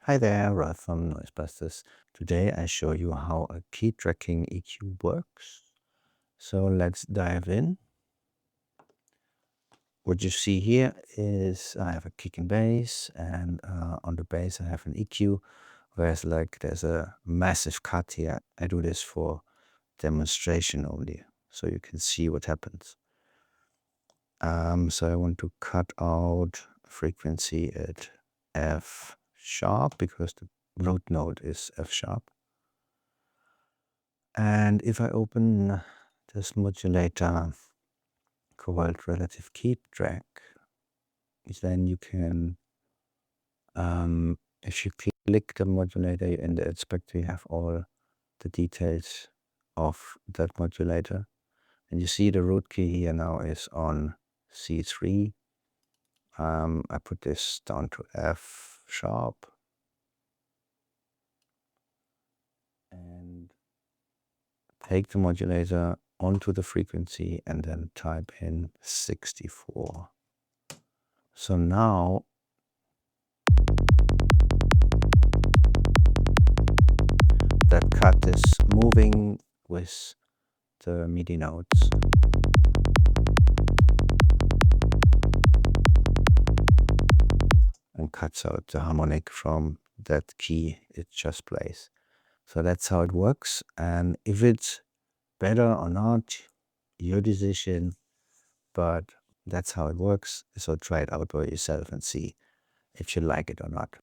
Hi there, Ralph from NoizeBusters. Today I show you how a key tracking EQ works. So let's dive in. What you see here is I have a kick and bass, and on the bass I have an EQ, whereas there's a massive cut here. I do this for demonstration only, so you can see what happens. So I want to cut out frequency at F sharp because the root note is F sharp. And if I open this modulator called relative keep track, then you can, if you click the modulator in the inspector, you have all the details of that modulator. And you see the root key here now is on C3. I put this down to F sharp. And take the modulator onto the frequency and then type in 64. So now that cut is moving with the MIDI notes. And cuts out the harmonic from that key it just plays. So that's how it works. And if it's better or not, your decision, but that's how it works. So try it out by yourself and see if you like it or not.